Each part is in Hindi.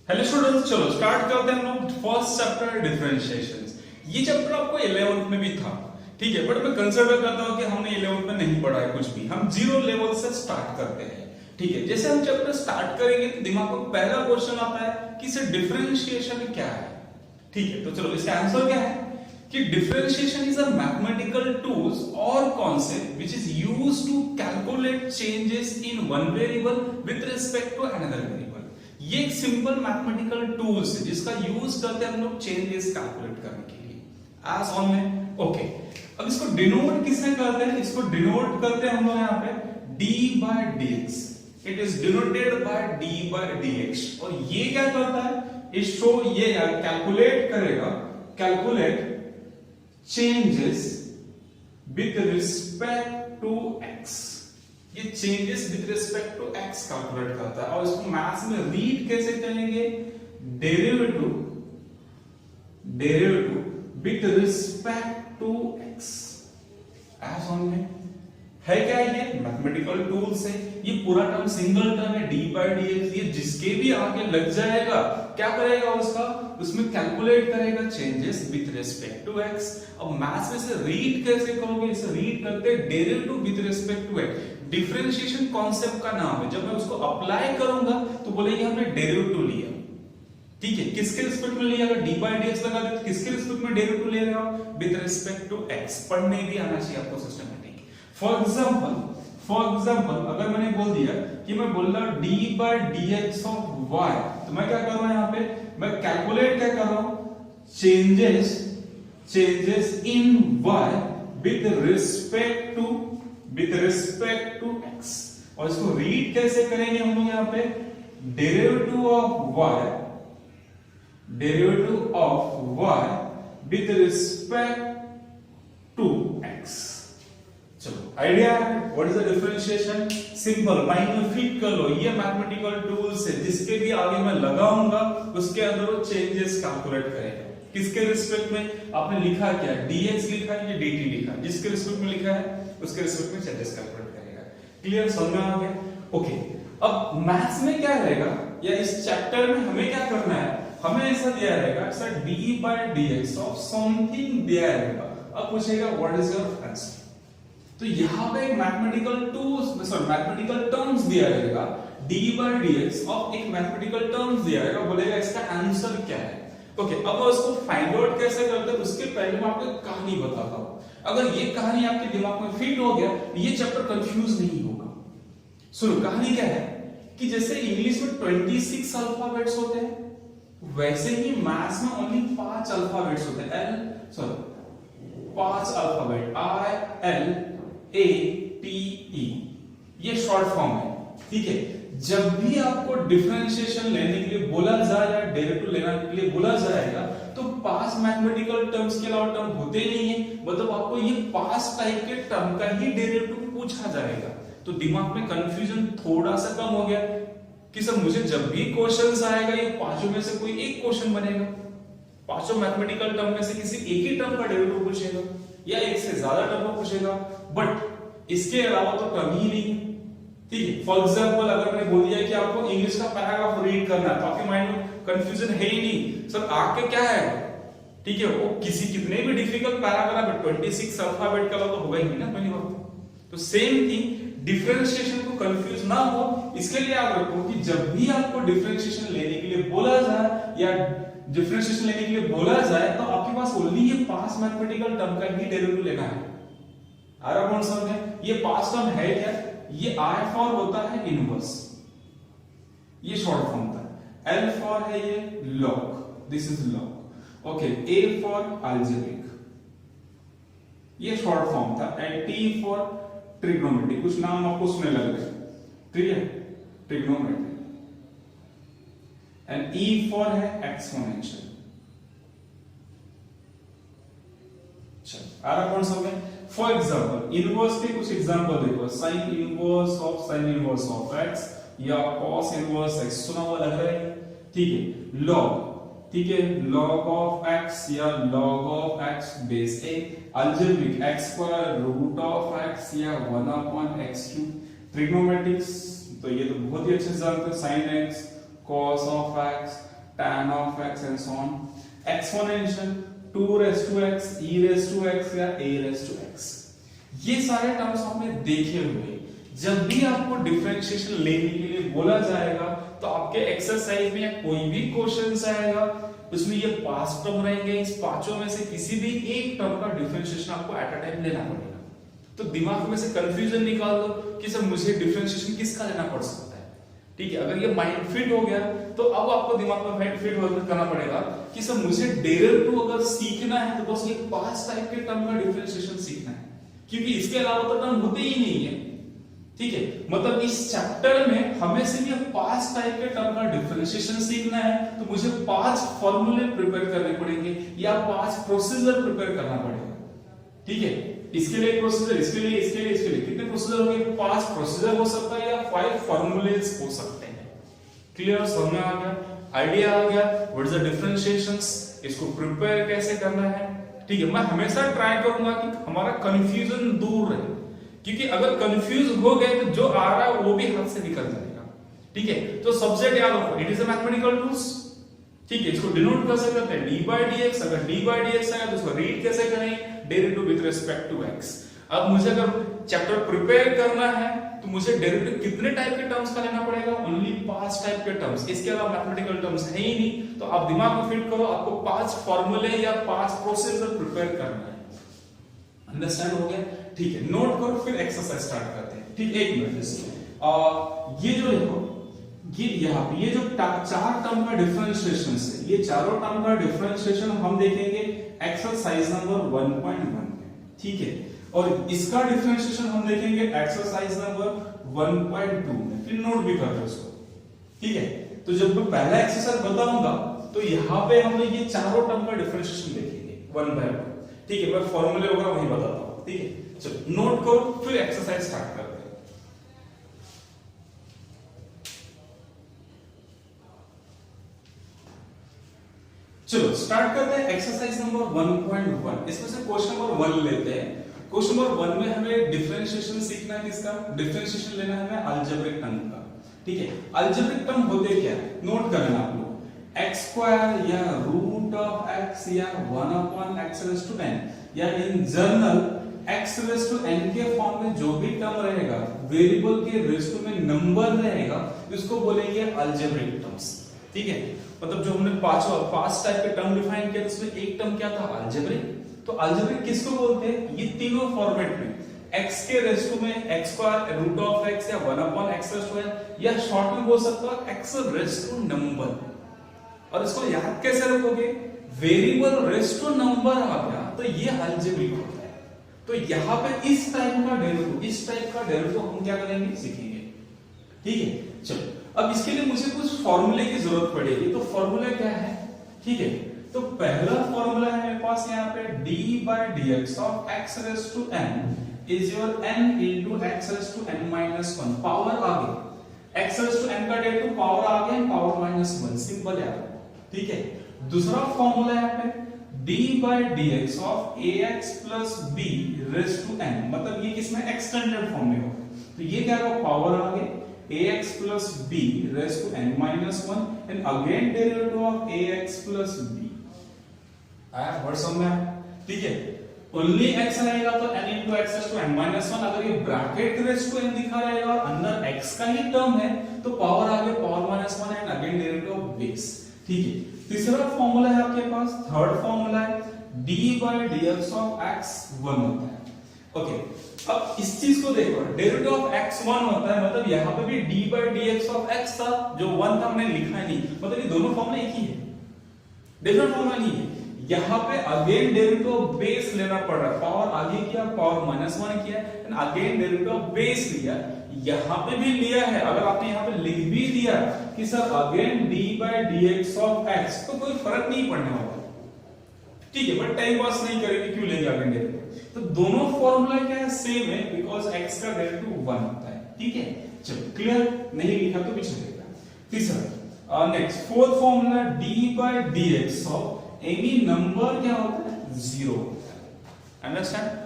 हेलो स्टूडेंट्स, चलो स्टार्ट करते हैं हम लोग फर्स्ट चैप्टर डिफरेंशिएशंस। ये चैप्टर आपको 11th में भी था, ठीक है, बट मैं कंसीडर करता हूँ कि हमने 11th में नहीं पढ़ा है कुछ भी। हम जीरो लेवल से स्टार्ट करते हैं, ठीक है। जैसे हम चैप्टर स्टार्ट करेंगे तो दिमाग में पहला क्वेश्चन आता है कि सर डिफरेंशिएशन क्या है, ठीक है। तो चलो इसका आंसर क्या है कि differentiation is a mathematical tools और concept which is used to calculate changes in one variable with respect to another variable. ये एक सिंपल मैथमेटिकल टूल्स है जिसका यूज करते हैं हम लोग चेंजेस कैलकुलेट करने के लिए। आज ऑन में ओके। अब इसको डिनोट किससे करते हैं? इसको डिनोट करते हैं हम लोग यहाँ पे d by dx। It is denoted by d by dx। और ये क्या करता है? इस शो ये कैलकुलेट करेगा, calculate changes with respect to x। ये changes with respect to x calculate करता है। और इसको मैथ्स में रीड कैसे करेंगे? Derivative with respect to x। एज ऑन में है क्या? ये मैथमेटिकल टूल्स है। ये पूरा टर्म सिंगल टर्म है d by dx। ये जिसके भी आगे लग जाएगा क्या करेगा? उसमें कैलकुलेट करेगा changes with respect to x। अब मैथ्स में से रीड कैसे करोगे? इसे रीड करते हैं derivative with respect to x। Differentiation concept का नाम है। जब मैं उसको अप्लाई करूंगा तो बोलेंगे हमने डेरिवेटिव लिया, ठीक है। किसके रिस्पेक्ट में लिया? अगर d by dx लगा दे तो किसके रिस्पेक्ट में डेरिवेटिव ले रहे हो? With respect to x। पढ़ने भी आना चाहिए आपको सिस्टमैटिक। फॉर एग्जांपल अगर मैंने बोल दिया कि मैं बोल रहा d by dx of y, तो मैं क्या कर रहा हूं यहाँ पे? मैं कैलकुलेट क्या कर रहा हूं? Changes in y with respect to x। और इसको रीड कैसे करेंगे हम लोग यहाँ पे? Derivative of y with respect to x। चलो आइडिया है what is the differentiation? Simple, mind में फिट कर लो। ये मैथमेटिकल टूल्स है जिसके भी आगे मैं लगाऊंगा उसके अंदर वो चेंजेस कैलकुलेट करेगा। किसके रिस्पेक्ट में? आपने लिखा क्या? dx लिखा है या dt लिखा है? जिसके रिस्पेक्ट में लिखा है उसके रिस्पेक्ट में चेंजेस कैलकुलेट करेगा। क्लियर? समझ में आ गया? ओके। अब मैथ्स में क्या रहेगा या इस चैप्टर में हमें क्या करना है? हमें ऐसा दिया रहेगा sir d by dx of something दिया रहेगा। अब पूछेगा व्हाट इज योर आंसर। तो यहां पे एक मैथमेटिकल टर्म्स दिया रहेगा। d by dx ऑफ एक मैथमेटिकल टर्म्स दिया रहेगा, बोलेगा इसका आंसर क्या है। ओके। अब उसको फाइंड आउट कैसे करते हैं उसके पहले मैं आपको कहानी बताता हूं। अगर ये कहानी आपके दिमाग में फिट हो गया ये चैप्टर कंफ्यूज नहीं होगा। सुनो कहानी क्या है कि जैसे इंग्लिश में 26 अल्फाबेट्स होते हैं वैसे ही मैथ्स में ओनली 5 अल्फाबेट्स होते हैं। 5 अल्फाबेट ILATE, ये शॉर्ट फॉर्म है, ठीक है। जब भी आपको डिफरेंशिएशन लेने के लिए बोला जाए या डेरिवेटिव लेने के लिए बोला जाएगा तो 5 मैथमेटिकल टर्म्स के अलावा टर्म होते नहीं है। मतलब आपको ये 5 टाइप के टर्म का ही डेरिवेटिव पूछा जाएगा। तो दिमाग में कंफ्यूजन थोड़ा सा कम हो गया कि सर मुझे जब भी क्वेश्चंस आएगा ये पांचों में से कोई एक क्वेश्चन बनेगा। पांचों मैथमेटिकल टर्म में से किसी एक ही टर्म का डेरिवेटिव पूछेगा या एक से ज्यादा टर्म का पूछेगा, बट इसके अलावा तो टर्म ही नहीं है, ठीक है। फॉर एग्जांपल अगर मैंने बोल दिया कि आपको इंग्लिश का पैराग्राफ रीड करना है तो आपके माइंड में कंफ्यूजन है ही नहीं, सर आगे क्या है, ठीक है। वो कितने भी डिफिकल्ट पैराग्राफ है 26 अल्फाबेट का तो होगा ही ना पहली बात। तो सेम थिंग डिफरेंशिएशन को कंफ्यूज ना हो इसके लिए याद रखो कि जब भी आपको डिफरेंशिएशन लेने के लिए बोला जाए या डिफरेंशिएशन लेने के लिए बोला जाए तो आपके पास ओनली ये 5 मैथमेटिकल टर्म का ही डेरिवेटिव लेना है। आ रहा कौन समझे? ये 5 टर्म है क्या? ये I फॉर होता है इनवर्स, ये शॉर्ट फॉर्म था। L फॉर है ये log, this is log, okay. A for algebraic, ये शॉर्ट फॉर्म था। एंड T फॉर ट्रिग्नोमेट्री, कुछ नाम आपको सुनने लग गए, ठीक है, ट्रिग्नोमेट्री। एंड E फॉर है एक्सपोनेंशियल। चलो आ रहा कौन सा है? फॉर एग्जांपल इनवर्स के कुछ एग्जांपल देखो, sin इनवर्स ऑफ x या cos इनवर्स x, सुना हुआ लग रहा है, ठीक है। log, ठीक है, log ऑफ x या log of x base a। Algebraic x square root of x या 1/x3। ट्रिग्नोमेट्रिक्स तो ये तो बहुत ही अच्छे से जानते हैं, sin x cos of x tan of x and so on, exponential 2 raised to x, e raised to x या a raised to x, ये सारे टर्म्स हमने देखे हुए। जब भी आपको डिफरेंशिएशन लेने के लिए बोला जाएगा तो आपके एक्सरसाइज में कोई भी क्वेश्चन आएगा उसमें ये 5 टर्म रहेंगे, इस पांचों में से किसी भी एक टर्म का डिफरेंशिएशन आपको एट अ टाइम लेना पड़ेगा। तो दिमाग में से कंफ्यूजन निकाल दो कि सर मुझे डिफरेंशिएशन किसका लेना पड़ सकता है। ठीक है, अगर ये माइंड फिट हो गया तो अब आपको दिमाग में माइंड फिट करना पड़ेगा कि सर मुझे डेरिवेटिव अगर सीखना है तो बस ये 5 टाइप के टर्म का डिफरेंशिएशन सीखना है, क्योंकि इसके अलावा तो टर्म होते ही नहीं है। ठीक है, मतलब इस चैप्टर में हमें सिर्फ ये 5 टाइप के टर्म का डिफरेंशिएशन सीखना है, तो मुझे 5 फॉर्मूले प्रिपेयर करने पड़ेंगे या 5 प्रोसीजर प्रिपेयर करना पड़ेगा। ठीक है, इसके लिए प्रोसीजर, इसके लिए कितने प्रोसीजर होंगे? 5 प्रोसीजर हो सकता है या 5 फॉर्मूलेज हो सकते हैं। क्लियर, समझ में आ गया, आइडिया आ गया व्हाट इज द डिफरेंशिएशंस, इसको प्रिपेयर कैसे करना है। ठीक है, मैं हमेशा ट्राई करूंगा कि हमारा कंफ्यूजन दूर रहे, क्योंकि अगर कंफ्यूज हो गए तो जो आ रहा है वो भी हाथ से निकल जाएगा। ठीक है, तो सब्जेक्ट याद रखो, it is a mathematical tools. ठीक है, इसको डिनोट कैसे करते हैं? d by dx। अगर d by dx है तो उसको रीड कैसे करें? Derivative with respect to x। अब मुझे अगर चैप्टर प्रिपेयर करना है तो मुझे डेरिवेटिव कितने टाइप के टर्म्स का लेना पड़ेगा? ओनली 5 टाइप के टर्म्स, इसके अलावा मैथमेटिकल टर्म्स है ही नहीं। तो आप दिमाग में फिट करो, आपको 5 फॉर्मूले या 5 प्रोसीजर प्रिपेयर करना है। अंडरस्टैंड हो गया? ठीक है, नोट करो, फिर एक्सरसाइज स्टार्ट करते हैं। ठीक, एक मिनट। ये जो देखो, ये यहाँ पे ये जो 4 टर्म का डिफरेंशिएशन है, ये चारों टर्म का डिफरेंशिएशन हम देखेंगे एक्सरसाइज नंबर 1.1 में। ठीक है, और इसका डिफरेंशिएशन हम देखेंगे एक्सरसाइज नंबर 1.2 में। फिर नोट भी कर लो इसको। ठीक है, तो जब मैं पहला एक्सरसाइज बताऊंगा तो यहाँ पे हम ये चारों टर्म का डिफरेंशिएशन देखेंगे 1 by 1। ठीक है, मैं फॉर्मूले वगैरह वहीं बताता हूँ। ठीक है, चलो नोट करो, फिर एक्सरसाइज स्टार्ट करते हैं। चलो स्टार्ट करते हैं एक्सरसाइज नंबर 1.1। इसमें से क्वेश्चन नंबर 1 लेते हैं। क्वेश्चन नंबर 1 में हमें डिफरेंशिएशन सीखना है। किसका डिफरेंशिएशन लेना है? हमें अलजेब्रिक टर्म का। ठीक है, अलजेब्रिक टर्म होते क्या है नोट करना आप लोग। x² या रूट ऑफ x या 1/x⁻n या इन जनरल x⁻n के फॉर्म में जो भी टर्म रहेगा, वेरिएबल के रेशो में नंबर रहेगा, इसको बोलेंगे अलजेब्रिक टर्म्स। ठीक है, मतलब जो हमने 5 टाइप के टर्म डिफाइन किए उसमें एक टर्म क्या था? अलजेब्रिक। तो अलजेब्रिक किसको बोलते हैं? ये तीनों फॉर्मेट में x के रेशो में x² रूट ऑफ x या 1/x⁻n या शॉर्ट में बोल सकते हो x⁻n नंबर। और इसको याद कैसे रखोगे? वेरिएबल रेस्ट टू नंबर आ गया तो ये अलजेब्रिक होता है। तो यहाँ पे इस टाइप का डेरिवेटिव हम क्या करेंगे? सीखेंगे। ठीक है, चलो अब इसके लिए मुझे कुछ फॉर्मूले की जरूरत पड़ेगी। तो फॉर्मूला क्या है? ठीक है, तो पहला फॉर्मूला है मेरे पास यहाँ पे d by dx of x⁻n is your n into x⁻n-1 power आ गई। x⁻n का डेरिवेटिव पावर आ गया, पावर -1 सिंपल है। ठीक है, दूसरा फॉर्मूला है पे d by dx of ax plus b raised to n, मतलब ये किसमें एक्सटेंडेड फॉर्म में होगा। तो ये क्या होगा? पावर आ गए ax plus b raised to n-1 and again derivative of ax plus b आया वर्ड समझ में? ठीक है, ओनली x रहेगा तो n into x raised to n-1। अगर ये ब्रैकेट raised to n दिखा रहेगा और अंदर x का ही टर्म है तो पावर आ गया power -1 and again derivative of base. ठीक है, तीसरा फॉर्मूला है आपके पास, थर्ड फॉर्मूला है d by dx of x1 होता है। ओके, अब इस चीज को देखो, डेरिवेटिव ऑफ x1 होता है, मतलब यहाँ पे भी d by dx of x था, जो 1 था हमने लिखा ही नहीं, मतलब ये दोनों फॉर्मूला एक ही है, डिफरेंट फॉर्मूला नहीं है। यहाँ पे अगेन डेरिवेटिव ऑफ बेस लेना पड़ रहा है, पावर आगे किया, पावर -1 किया and again derivative of base लिया। यहाँ पे भी लिया है, अगर आपने यहाँ पे लिख भी दिया कि sir again d by dx of x, तो कोई फर्क नहीं पड़ने वाला। ठीक है, बट टाइम पास नहीं करेंगे, क्यों लेंगे अगेन डेरिवेटिव? तो दोनों फॉर्मूला क्या है? सेम है, बिकॉज x का डेरिवेटिव 1 होता है। ठीक है, चलो क्लियर, नहीं लिखा तो भी चलेगा। तीसरा next fourth formula d by dx of any number क्या होता है? 0 होता है। अंडरस्टैंड?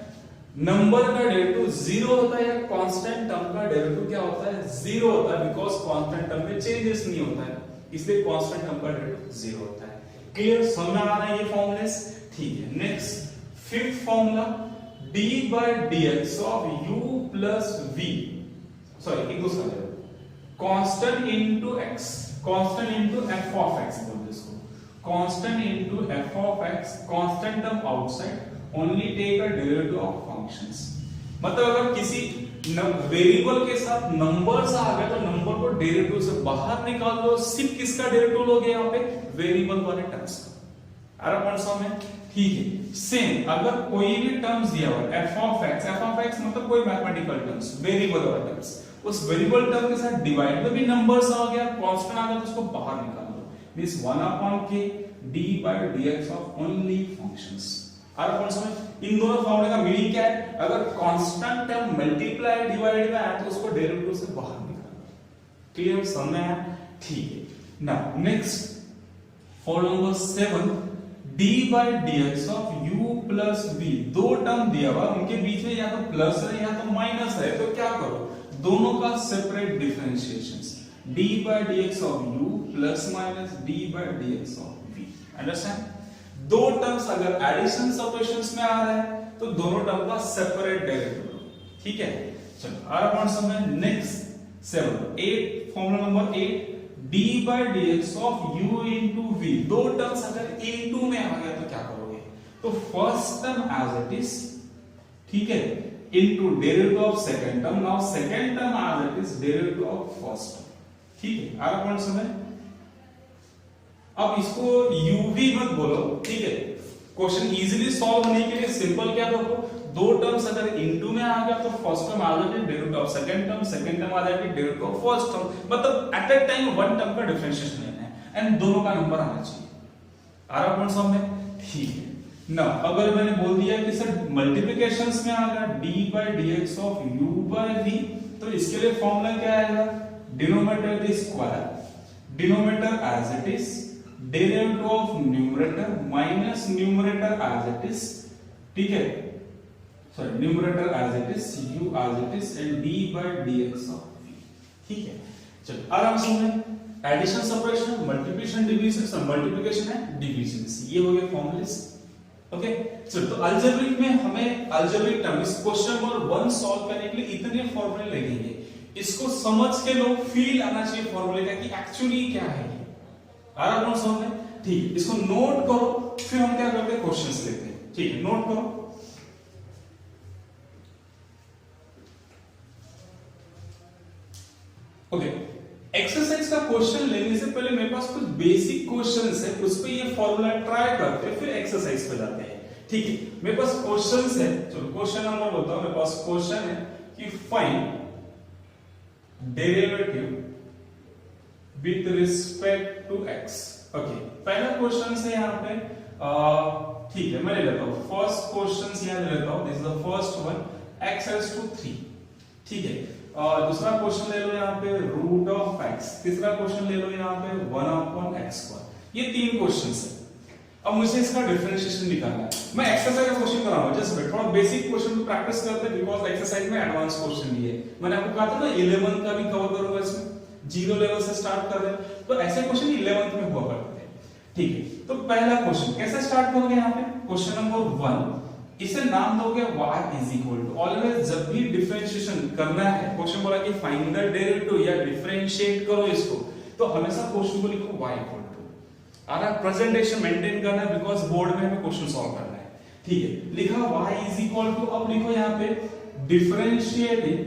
नंबर का डेरिवेटिव 0 होता है या कांस्टेंट टर्म का डेरिवेटिव क्या होता है? 0 होता है, बिकॉज कांस्टेंट टर्म में चेंजेस नहीं होता है। इसलिए कांस्टेंट टर्म का डेरिवेटिव 0 होता है। क्लियर, समझ में आ रहा है ये फॉर्मूलेस? ठीक है, next fifth formula d by dx of u plus v, sorry एक दूसरा ले constant into x, constant into f of x बोलते इसको, constant into f of x, constant term outside, only take a derivative of functions. मतलब अगर किसी वेरिएबल के साथ नंबर्स आ गए तो नंबर को डेरिवेटिव से बाहर निकाल दो, सिर्फ किसका डेरिवेटिव लोगे यहाँ पे? वेरिएबल वाले टर्म्स का। आ रहा पॉइंट में? ठीक है, सेम अगर कोई भी टर्म्स दिया हुआ f of x मतलब कोई मैथमेटिकल टर्म्स, वेरिएबल वाला टर्म्स, उस वेरिएबल टर्म के साथ डिवाइड में भी नंबर्स आ गया, कांस्टेंट आ गया तो उसको बाहर निकाल दो। Means 1/k d by dx of only functions। आ रहा पॉइंट समझ? इन दोनों फॉर्मूले का मीनिंग क्या है? अगर कांस्टेंट टर्म मल्टीप्लाई डिवाइड में आया तो उसको डेरिवेटिव से बाहर निकालना। क्लियर, समझ में आया? ठीक है। Now next formula number 7 d by dx of u plus v, दो टर्म दिया हुआ, उनके बीच में या तो प्लस है या तो माइनस है, तो क्या करो? दोनों का separate differentiations, d by dx of u plus minus d by dx of v। Understand? दो टर्म्स अगर एडिशन सब्ट्रैक्शंस में आ रहा है तो दोनों टर्म का सेपरेट डेरिवेटिव लो। ठीक है, चलो आ रहा पॉइंट समझ। Next 8 formula number 8 d by dx of u into v, दो टर्म्स अगर इनटू में आ गया तो क्या करोगे? तो first term as it is, ठीक है, into derivative of second term, now second term as it is derivative of first term. ठीक है, आ रहा पॉइंट समझ। अब इसको uv मत बोलो, ठीक है, क्वेश्चन इजीली सॉल्व होने के लिए सिंपल क्या रखो? दो टर्म्स अगर इनटू में आ गया तो फर्स्ट टर्म आ जाएगा derivative of second term, second term आ जाएगा डेरिवेटिव ऑफ फर्स्ट टर्म। मतलब at a time one term का डिफरेंशिएशन लेना है एंड दोनों का नंबर आना चाहिए। आ रहा पॉइंट समझ में? ठीक है। नाउ अगर मैंने बोल दिया कि सर मल्टीप्लिकेशंस में आ गया d by dx of u by v, तो इसके लिए फॉर्मूला क्या आएगा? Denominator the square, denominator as it is, derivative of numerator minus numerator as it is, ठीक है, sorry numerator as it is, u as it is and d by dx of v। ठीक है, चलो आराम से समझें। Addition, subtraction, multiplication, division, multiplication है डिवीजन, ये हो गए फॉर्मूलेस। ओके, चलो तो अलजेब्रिक में हमें अलजेब्रिक टर्म इस क्वेश्चन नंबर 1 सॉल्व करने के लिए इतने फॉर्मूले लगेंगे, इसको समझ के लोग फील आना चाहिए फॉर्मूले का कि एक्चुअली क्या है ये। आ रहा नोट समझ में? ठीक है, इसको नोट करो, फिर हम क्या करते हैं? क्वेश्चंस लेते हैं। ठीक है, नोट करो। ओके, एक्सरसाइज का क्वेश्चन लेने से पहले मेरे पास कुछ बेसिक क्वेश्चंस है, उस पे ये फॉर्मूला ट्राई करते हैं, फिर एक्सरसाइज पे जाते हैं। ठीक है, मेरे पास क्वेश्चंस है, चलो क्वेश्चन नंबर बताओ। मेरे पास क्वेश्चन है कि find derivative with respect to x। Okay, पहला क्वेश्चन है यहाँ पे, ठीक है, मैं ले लेता हूँ फर्स्ट क्वेश्चन, यहाँ ले लेता हूँ, this is the first one, x raised to 3। ठीक है, दूसरा क्वेश्चन ले लो यहाँ पे रूट ऑफ x, तीसरा क्वेश्चन ले लो यहाँ पे 1/x²। ये तीन क्वेश्चंस है। अब मुझे इसका डिफरेंशिएशन निकालना है। मैं एक्सरसाइज का क्वेश्चन कराऊंगा, जस्ट वेट, थोड़ा बेसिक क्वेश्चन प्रैक्टिस करते हैं बिकॉज़ एक्सरसाइज में एडवांस क्वेश्चन भी है। मैंने आपको कहा था ना 11th का भी कवर करूंगा इसमें, 0 लेवल से स्टार्ट कर रहे हैं तो ऐसे क्वेश्चन 11th में हुआ करते थे। ठीक है, तो पहला क्वेश्चन कैसे स्टार्ट करोगे? यहाँ पे क्वेश्चन नंबर 1, इसे नाम दोगे y is equal to, always जब भी डिफरेंशिएशन करना है, क्वेश्चन बोला कि फाइंड द डेरिवेटिव या डिफरेंशिएट करो इसको, तो हमेशा क्वेश्चन को लिखो y इक्वल टू। आना प्रेजेंटेशन मेंटेन करना है बिकॉज़ बोर्ड में हमें क्वेश्चन सॉल्व करना है। ठीक है, लिखा y इज इक्वल टू, अब लिखो यहाँ पे differentiating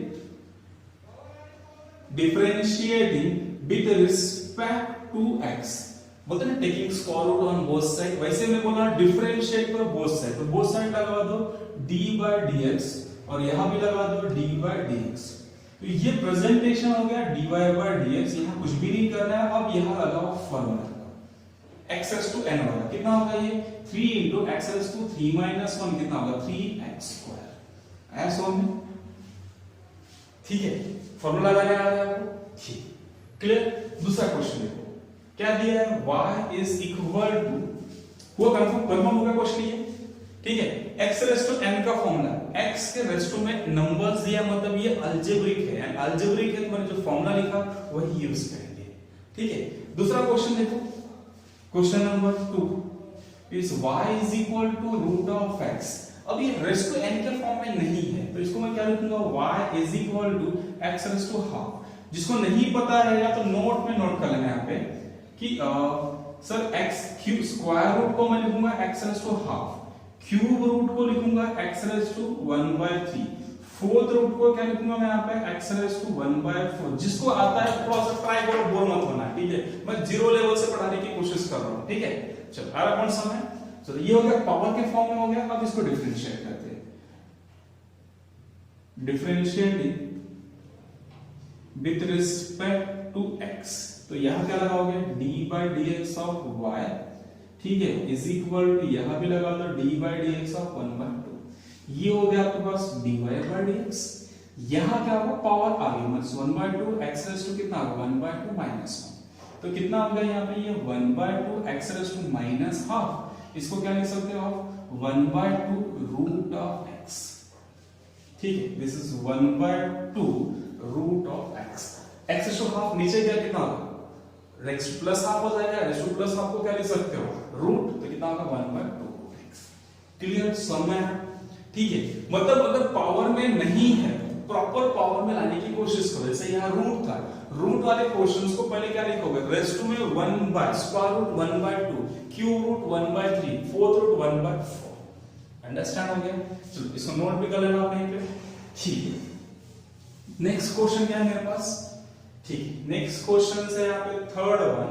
with respect to x, बोलते हैं taking square root on both side, वैसे मैं बोला डिफरेंशिएट करो बोथ साइड, तो बोथ साइड लगा दो d by dx और यहां भी लगा दो d by dx। तो ये प्रेजेंटेशन हो गया dy by dx, यहां कुछ भी नहीं करना है। अब यहां लगाओ formula x raised to n वाला, कितना होगा ये 3 into x raised to 3 minus 1, कितना होगा 3x²। ऐसा में ठीक है, फॉर्मूला लगाना आ गया आपको। ठीक, क्लियर। दूसरा क्वेश्चन देखो क्या दिया है, y is equal to, वो कंफर्म होगा क्वेश्चन ये। ठीक है, x raised to n का फॉर्मूला, x के रेस्ट टू में नंबर्स दिया, मतलब ये अलजेब्रिक है, एंड अलजेब्रिक है तो मैंने जो फॉर्मूला लिखा वही यूज करेंगे। ठीक है, दूसरा क्वेश्चन देखो, question number 2 is y is equal to root of x। अब ये रेस्ट टू n के फॉर्म में नहीं है, तो इसको मैं क्या लिखूंगा, y is equal to x raise to half. जिसको नहीं पता रहेगा तो नोट में नोट कर लेना यहाँ पे कि sir x cube square root को मैं लिखूंगा x raise to half, cube root को लिखूंगा x raise to 1/3, fourth root को क्या लिखूंगा मैं यहाँ पे x रेस्ट टू 1/4। जिसको आता है थोड़ा सा ट्राई करो, बोर मत होना, ठीक है। मैं जीरो लेवल से पढ़ाने की कोशिश कर रहा हूँ, ठीक है। चलो आ रहा कौन सा है, चलो ये हो गया पावर के फॉर्म में हो गया। अब इसको डिफरेंशिएट करते हैं, differentiating with respect to x। तो यहां क्या लगाओगे, d/dx ऑफ y, ठीक है, इज इक्वल टू यहां भी लगा दो d/dx ऑफ 1/2। ये हो गया आपके पास dy/dx। यहां क्या होगा, पावर आ गई, मतलब 1/2 x रेज़ टू कितना होगा 1/2 माइनस 1। तो कितना हो गया यहाँ पे, ये 1/2 x raise to minus half. इसको क्या लिख सकते हो आप, 1/2 रूट ऑफ x, ठीक है। This is 1/2 root of x। x raise to half नीचे क्या कितना होगा, x प्लस हाफ हो जाएगा। x टू प्लस हाफ को क्या लिख सकते हो, रूट, तो कितना होगा 1/2 x। क्लियर, समझ में, ठीक है। मतलब अगर पावर में नहीं है, प्रॉपर पावर में लाने की कोशिश करो। जैसे यहाँ रूट था, रूट वाले क्वेश्चंस को पहले क्या लिखोगे, रेज़ टू में 1 by square root 1/2, cube root 1/3, fourth root 1/4। Understand हो गया। चलो इसको नोट भी कर लेना आप यहीं पे, ठीक है। नेक्स्ट क्वेश्चन क्या है मेरे पास, ठीक है। नेक्स्ट क्वेश्चन है यहाँ पे third one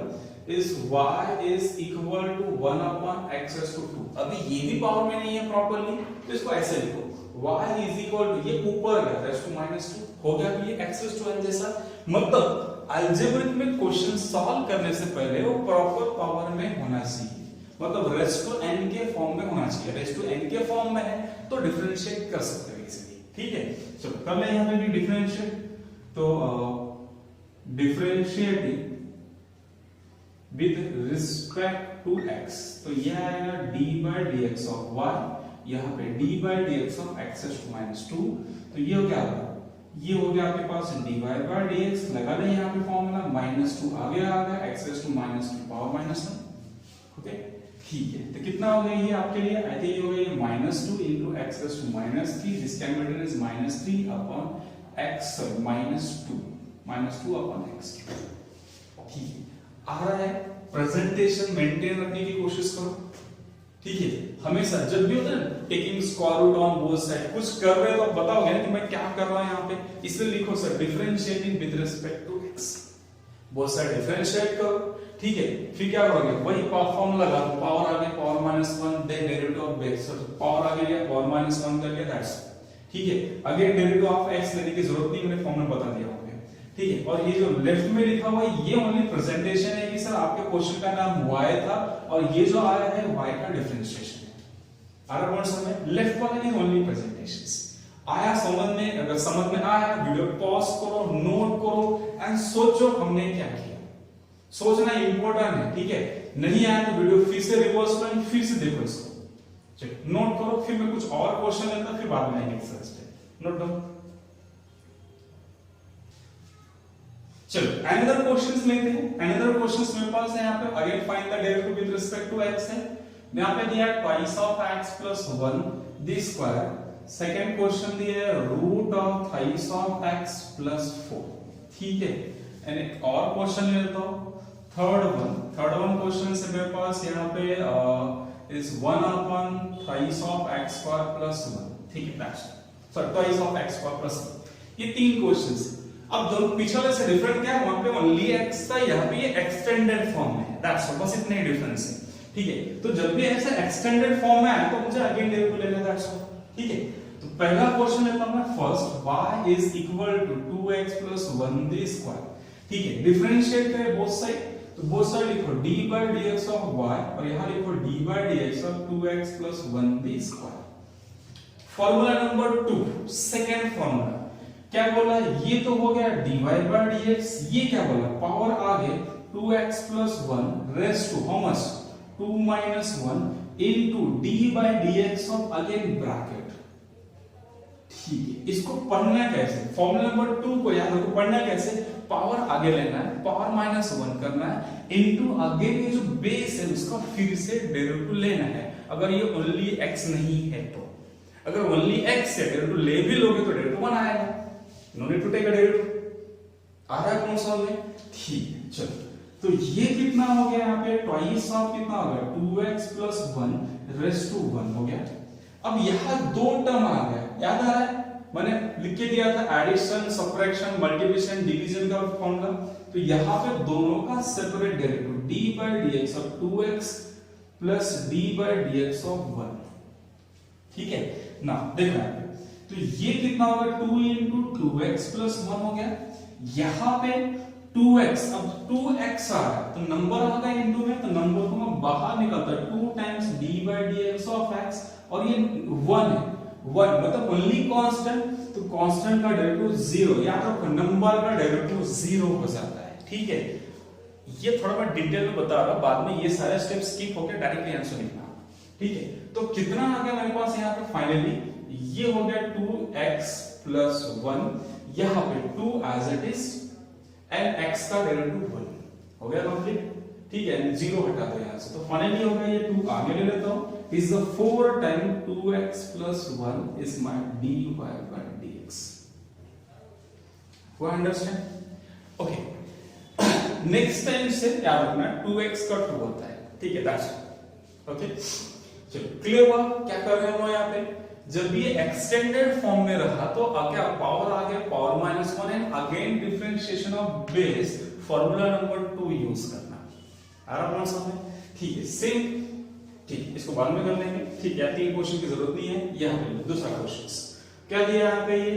is y is equal to 1/x raise to 2। अभी ये भी पावर में नहीं है प्रॉपर्ली, तो इसको ऐसे लिखो, y इज इक्वल टू, ये ऊपर गया रेज़ टू -2 हो गया, तो ये x रेज़ टू n जैसा। मतलब अलजेब्रिक में क्वेश्चन सॉल्व करने से पहले वो प्रॉपर पावर में होना चाहिए, मतलब रेज़ टू n के फॉर्म में होना चाहिए। रेज़ टू n के फॉर्म में है तो डिफरेंशिएट कर सकते हो इजीली, ठीक है। चलो कर ले यहां पे भी डिफरेंशिएट। तो differentiating with respect to x, तो यह आएगा d/dx ऑफ y, यहां पे d/dx of x raise to -2। तो ये हो गया, ये हो गया आपके पास dy/dx, लगा लें यहां पे फॉर्मूला, -2 आगे आ गया, x raise to -2 power -1, okay, ठीक है। तो कितना हो गया ये आपके लिए, आई थिंक ये हो गया -2 into x raise to -3, this can be written as -3 upon x -2 upon x, ठीक है। आ रहा है, प्रेजेंटेशन मेंटेन रखने की कोशिश करो, ठीक है। हमेशा जब भी होता है ना taking square root on both side, कुछ कर रहे हो तो बताओगे ना कि मैं क्या कर रहा हूं यहाँ पे, इसलिए लिखो sir differentiating with respect to x, both side differentiate करो, ठीक है। फिर क्या करोगे, वही फॉर्मूला लगा, पावर आ गई power -1, then derivative of x, power आ गई पावर -1 करके दैट्स, ठीक है। अगेन डेरिवेटिव ऑफ x लेने की जरूरत नहीं, मैंने फॉर्मूला बता दिया, ठीक है। और ये जो लेफ्ट में लिखा हुआ है ये ओनली प्रेजेंटेशन है कि सर आपके क्वेश्चन का नाम y था और ये जो आया है y का डिफरेंशिएशन है। आर कौन सा में लेफ्ट वाले नहीं, ओनली प्रेजेंटेशंस। आया समझ में, अगर समझ में आया वीडियो पॉज करो, नोट करो एंड सोचो हमने क्या किया। सोचना इंपॉर्टेंट है, ठीक है। नहीं आया तो वीडियो फिर से रिवर्स करो, फिर से देखो इसको, चेक नोट करो। फिर मैं कुछ और क्वेश्चन लेता, फिर बाद में आएंगे फर्स्ट नोट डाउन। चलो अनदर क्वेश्चंस लेते हैं। अनदर क्वेश्चंस मेरे पास है यहाँ पे, again find the derivative with respect to x है। यहाँ पे दिया है twice of x plus 1 the square। Second question दिया है root of thrice of x plus 4, ठीक है। एंड एक और क्वेश्चन लेता हूं, थर्ड वन क्वेश्चन से मेरे पास यहाँ पे is 1 thrice of x square plus 1, ठीक है, that's sorry twice of x square plus 1। ये तीन क्वेश्चंस। अब दोनों पिछले से डिफरेंट क्या है, वहां पे ओनली x था, यहाँ पे ये एक्सटेंडेड फॉर्म में है, दैट्स ऑल, बस इतना ही डिफरेंस है, ठीक है। तो जब भी ऐसा एक्सटेंडेड फॉर्म में आए तो मुझे अगेन डेरिवेटिव लेना है, दैट्स ऑल, ठीक है। तो पहला क्वेश्चन लेता हूं मैं first, y is equal to 2x plus 1 the square, ठीक है। डिफरेंशिएट करें बोथ साइड, तो बोथ साइड लिखो d/dx of y और यहां लिखो d/dx of 2x plus 1 the square। Formula number 2, second formula क्या बोला, ये तो हो गया dy/dx, ये क्या बोला, पावर आगे 2x plus 1 raised to how much 2 minus 1 into d/dx of again bracket, ठीक है, इसको पढ़ना कैसे? फॉर्मूला नंबर 2 को याद रखो, पढ़ना कैसे? पावर आगे लेना है, पावर -1 करना है, इनटू आगे ये जो बेस है उसका फिर से डेरिवेटिव लेना है। अगर ये ओनली x नहीं है तो, अगर ओनली x है डेरिवेटिव ले भी लोगे तो डेरिवेटिव 1 आएगा, no need to take a derivative. आ रहा है कौन सा में? ठीक है, चलो तो ये कितना हो गया यहाँ पे? ट्वाइस ऑफ कितना हो गया? 2x + 1 रेज़ टू 1 हो गया। अब यहाँ दो टर्म आ गया, याद आ रहा है? मैंने लिख के दिया था एडिशन, सब्ट्रैक्शन, मल्टीप्लिकेशन, डिवीजन का फॉर्मूला। तो यहाँ पे दोनों का separate derivative d/dx of 2x plus d/dx of 1। ठीक है ना, देखना है तो ये कितना होगा? 2 × 2x + 1 हो गया। यहाँ पे 2x, अब 2x आ रहा है तो नंबर आ गया इनटू में, तो नंबर को मैं बाहर निकालता है 2 टाइम्स d/dx ऑफ x, और ये 1 है, 1 मतलब ओनली कांस्टेंट, तो कांस्टेंट का डेरिवेटिव 0, याद रखो नंबर का डेरिवेटिव 0 हो जाता है। ठीक है, ये थोड़ा मैं डिटेल में बता रहा हूं, बाद में ये सारे स्टेप स्किप होकर डायरेक्टली आंसर लिखना। ठीक है, तो कितना आ गया मेरे पास यहाँ पे? फाइनली ये हो गया 2x + 1, यहाँ पे 2 as it is, and x का डेरिवेटिव 1 हो गया कंप्लीट। ठीक है, 0 हटा दो यहाँ से, तो फाइनली हो गया ये 2 आगे ले लेता हूं, is the 4 times 2x plus 1 is my dy/dx. You understand? Okay. Next time से याद रखना 2x का 2 होता है। ठीक है, that's okay. चलो क्लियर हुआ क्या कर रहे हैं हम यहाँ पे? जब ये एक्सटेंडेड फॉर्म में रहा तो क्या पावर आ गया? Power -1 and again differentiation of base, formula number 2 use करना। आ रहा कौन सा है? ठीक है, सेम। ठीक है, इसको बाद में कर लेंगे। ठीक है, 3 क्वेश्चन की जरूरत नहीं है। यहाँ पे दूसरा क्वेश्चन क्या दिया यहाँ पे? ये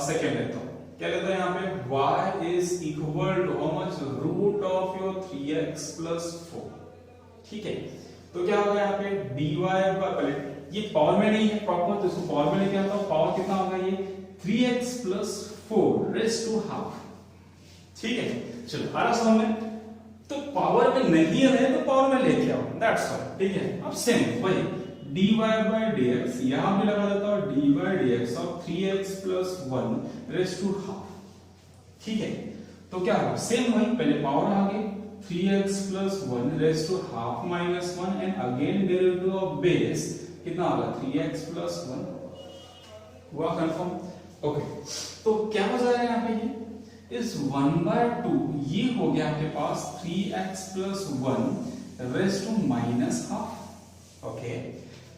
सेकंड लेता हूँ, क्या लेता है यहाँ पे? y is equal to how much? Root of your 3x + 4। ठीक है, तो क्या होगा यहाँ पे? dy का पहले ये पावर में नहीं है प्रॉपर, तो इसको पावर में लेके आता हूँ। पावर कितना होगा? ये 3x + 4 रेज़ टू हाफ। ठीक है, चलो आ रहा समझ में? तो पावर में नहीं है तो पावर में लेके आओ, दैट्स ऑल। ठीक है, अब सेम वही dy/dx यहां भी लगा देता हूं, dy/dx of 3x + 1 raise to half. ठीक है, तो क्या होगा? सेम वही, पहले पावर आ गई 3x + 1 raise to half -1, and again derivative of base कितना होगा? 3x + 1 हुआ कंफर्म? ओके, तो क्या हो जाएगा यहाँ पे? ये इस 1/2 ये हो गया आपके पास 3x + 1 raise to -half. Okay,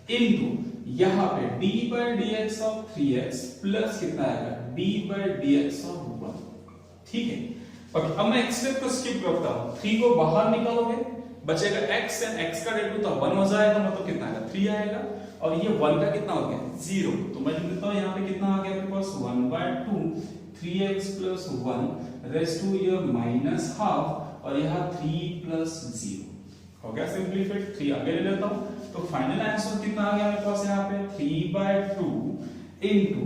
into यहाँ पे d/dx ऑफ 3x प्लस कितना आएगा? d/dx of 1। ठीक है, ओके, अब मैं एक स्टेप को स्किप करता हूँ। 3 को बाहर निकालोगे बचेगा x, एंड x का डेरिवेटिव तो 1 हो जाएगा, मतलब कितना आएगा? 3 आएगा, और ये 1 का कितना हो गया? 0। तो मैं लिख देता हूँ यहाँ पे कितना आ गया मेरे पास? 1/2 3x + 1 रेज़ टू ये -हाफ, और यहाँ 3 + 0 हो गया सिंपलीफाइड। 3 आगे ले लेता हूँ, तो फाइनल आंसर कितना आ गया मेरे पास यहाँ पे? 3/2 ×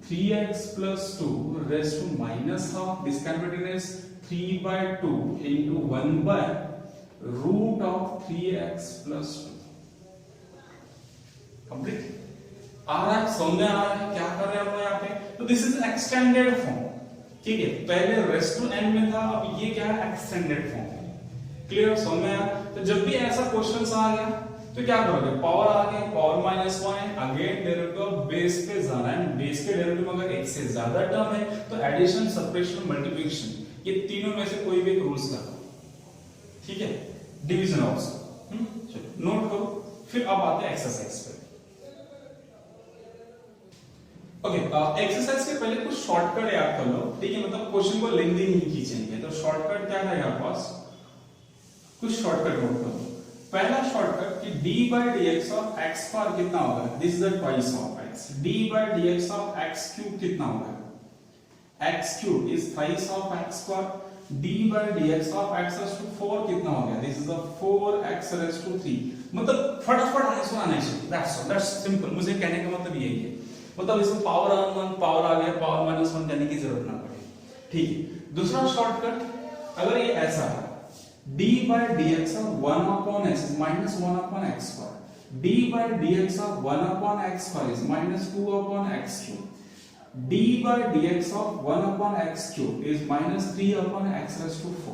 3x + 2 raise to -half, this can be written as 3/2 × 1/√3x + 2। Complete आ रहा है? समझ में आ रहा है क्या कर रहे हैं हम यहाँ पे? तो दिस इज एक्सटेंडेड फॉर्म। ठीक है, पहले रेज़ टू एंड में था, अब ये क्या है? एक्सटेंडेड फॉर्म है। क्लियर? समझ में आया? तो जब भी ऐसा क्वेश्चन आ गया तो क्या करोगे? पावर आ गया, पावर -1 है, अगेन डेरिवेटिव ऑफ बेस पे जाना है। बेस के डेरिवेटिव अगर एक से ज्यादा टर्म है तो एडिशन, सब्ट्रैक्शन, मल्टीप्लिकेशन, ये तीनों में से कोई भी एक रूल्स लगाओ। ठीक है, डिवीजन ऑल्सो। चलो नोट करो, फिर अब आते हैं एक्सरसाइज पे। ओके, एक्सरसाइज के पहले कुछ शॉर्टकट याद कर लो। ठीक है, मतलब क्वेश्चन को लेंथी नहीं खींचेंगे, तो शॉर्टकट क्या है यहाँ पास? कुछ शॉर्टकट नोट करो। पहला शॉर्टकट कि d/dx ऑफ x बार कितना होगा? This is the twice of x। d/dx of x³ कितना होगा? x³ is thrice of x bar. d/dx of x⁴ कितना हो गया? This is the 4x�3। मतलब फटाफट आंसर आना चाहिए, दैट्स सिंपल। मुझे कहने का मतलब यही है, मतलब इसमें पावर ऑन 1 पावर आ गया, पावर -1 करने की जरूरत ना पड़े। ठीक है, दूसरा शॉर्टकट, अगर ये ऐसा है d/dx of 1/x is -1/x², d/dx of 1/x² is -2/x³, d by dx of 1 upon x cube is minus 3 upon x raised to 4।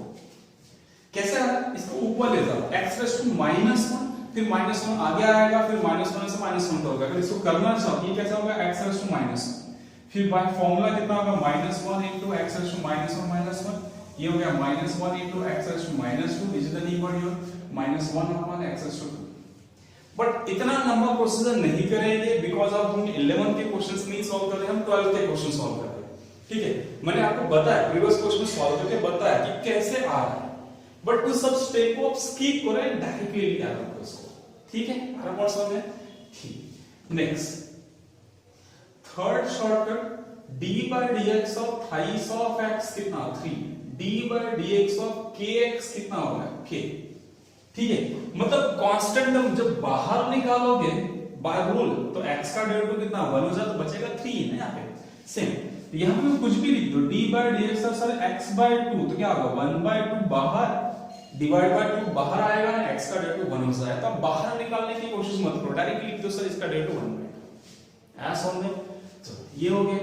कैसे आ रहा है? इसको ऊपर ले जाओ, x raised to minus 1, फिर minus 1 आगे आएगा, फिर minus 1 से minus 1 होगा। अगर इसको करना चाहो ये कैसा होगा? x raised to minus 1, फिर बाय फॉर्मूला कितना होगा? minus 1 into x raised to minus 1 minus 1, ये हो गया minus 1 into x raised to minus 2, which is the equal to minus 1 upon x raised to 2। But इतना लंबा प्रोसीजर नहीं करेंगे बिकॉज अब हम 11 के क्वेश्चंस नहीं सॉल्व कर रहे, हम 12 के क्वेश्चन सॉल्व कर रहे हैं। ठीक है, मैंने आपको बताया प्रीवियस क्वेश्चन सॉल्व करके बताया कि कैसे आ रहा है, बट उस सब स्टेप को आप स्किप करें, डायरेक्टली लिया करो इसको। ठीक है, हमारा कौन सा है? ठीक। Next third shortcut, d by dx of thrice of x कितना? 3, d by dx of kx कितना होगा? k। ठीक है, मतलब कांस्टेंट टर्म जब बाहर निकालोगे बाय रूल तो x का डेरिवेटिव कितना 1 हो जाए तो बचेगा 3 ना यहाँ पे। सेम यहाँ पे कुछ भी लिख दो, d by dx of sir x by 2 तो क्या होगा? 1 by 2 बाहर डिवाइड बाय 2 बाहर आएगा ना, x का डेरिवेटिव 1 हो जाएगा। तो बाहर निकालने की कोशिश मत करो, डायरेक्टली लिख दो सर इसका डेरिवेटिव 1 है। ऐसा होने तो ये हो गया।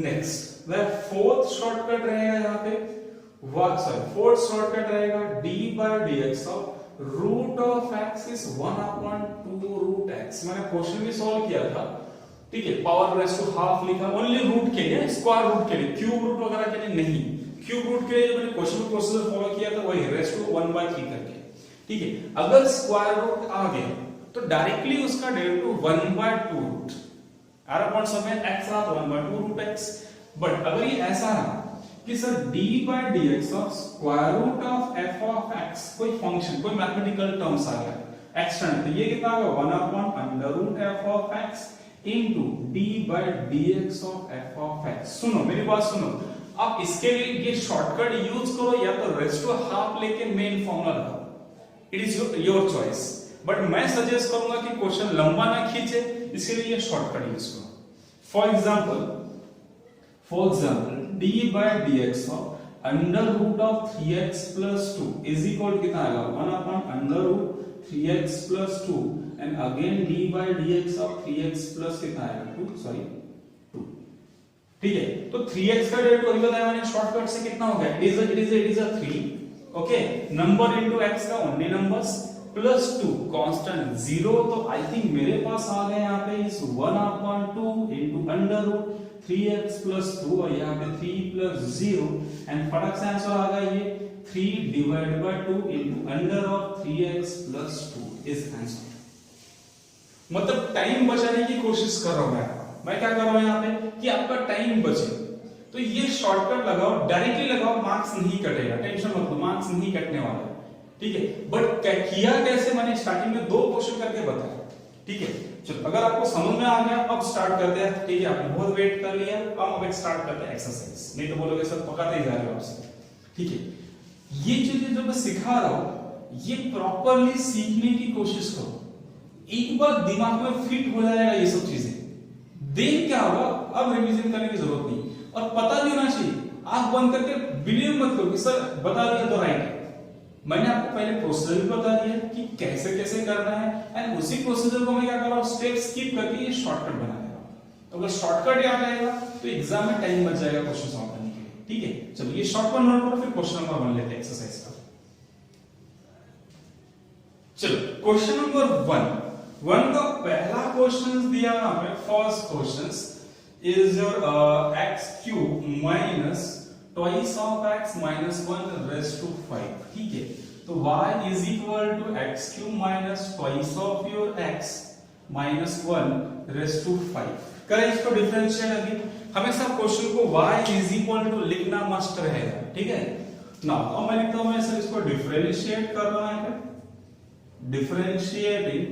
नेक्स्ट वह फोर्थ शॉर्टकट रहेगा यहाँ पे, फोर्थ शॉर्टकट रहेगा d by dx of root of x is 1 upon 2 root x। मैंने क्वेश्चन भी सॉल्व किया था, ठीक है, पावर रेस टू हाफ लिखा, ओनली रूट के लिए, स्क्वायर रूट के लिए, क्यूब रूट वगैरह के लिए नहीं। क्यूब रूट के लिए मैंने क्वेश्चन प्रोसीजर फॉलो किया था वही रेस टू 1/3 करके। ठीक है, अगर स्क्वायर रूट आ गया तो डायरेक्टली उसका डेरिवेटिव 1/2 रूट आर अपॉन सब में x रहा तो 1/2 रूट x। बट अगर ये ऐसा रहा कि sir d by dx of square root of f of x, कोई फंक्शन कोई मैथमेटिकल टर्म्स आ गया एक्सटेंड, तो ये कितना होगा? 1 upon under root f of x into d by dx of f of x। सुनो मेरी बात सुनो, आप इसके लिए ये शॉर्टकट यूज करो या तो रेस्ट टू हाफ लेके मेन फॉर्मूला लगाओ, it is your choice. But मैं सजेस्ट करूंगा कि क्वेश्चन लंबा ना खींचे, इसके लिए ये शॉर्टकट यूज करो। For example d by dx of under root of 3x plus 2 is equal to कितना आएगा? 1 upon under root 3x plus 2 and again d by dx of 3x plus कितना आएगा? 2। ठीक है, तो 3x का डेरिवेटिव अभी बताया मैंने शॉर्टकट से कितना हो गया? it is a 3, okay, number into x का ओनली नंबर्स प्लस 2 कांस्टेंट 0, तो आई थिंक मेरे पास आ गया यहाँ पे इस 1 upon 2 into under root 3x plus 2 और यहाँ पे 3 plus 0 एंड फटाक से आंसर आ गया ये 3 divided by 2 into under of 3x plus 2 is answer. मतलब टाइम बचाने की कोशिश कर रहा हूं मैं क्या कर रहा हूं यहाँ पे कि आपका टाइम बचे, तो ये शॉर्टकट लगाओ, डायरेक्टली लगाओ, मार्क्स नहीं कटेगा, टेंशन मत लो, मार्क्स नहीं कटने वाला है। ठीक है, बट किया कैसे मैंने स्टार्टिंग में 2 क्वेश्चन करके बताया। ठीक है, चलो अगर आपको समझ में आ गया अब स्टार्ट करते हैं। ठीक है, आपने बहुत वेट कर लिया, अब स्टार्ट करते हैं एक्सरसाइज, नहीं तो बोलोगे सर पकाते ही जा रहे हो आपसे। ठीक है, ये चीजें जो मैं सिखा रहा हूं ये प्रॉपर्ली सीखने की कोशिश करो, एक बार दिमाग में फिट हो जाएगा ये सब चीजें, देन क्या होगा अब रिवीजन करने की जरूरत नहीं, और पता भी होना चाहिए। आंख बंद करके बिलीव मत करो कि सर बता दिया तो राइट है। मैंने आपको पहले प्रोसीजर भी बता दिया कि कैसे कैसे करना है, एंड उसी प्रोसीजर को मैं क्या कर रहा हूं, स्टेप स्किप करके ये शॉर्टकट बना दे रहा हूं। तो अगर शॉर्टकट याद आएगा तो एग्जाम में टाइम बच जाएगा क्वेश्चन सॉल्व करने के लिए। ठीक है, चलो ये शॉर्टकट नोट करो, फिर क्वेश्चन नंबर 1 लेते हैं एक्सरसाइज का। चलो क्वेश्चन नंबर 1 का पहला क्वेश्चन दिया हमें, first question is your x cube minus twice of x minus 1 raised to 5। ठीक है, तो y is equal to x cube minus twice of your x minus 1 raised to 5। करें इसको डिफरेंशिएट। अभी हमेशा क्वेश्चन को y is equal to लिखना मस्ट रहेगा। ठीक है ना, अब मैं लिखता हूं, मैं सर इसको डिफरेंशिएट कर रहा हूं, differentiating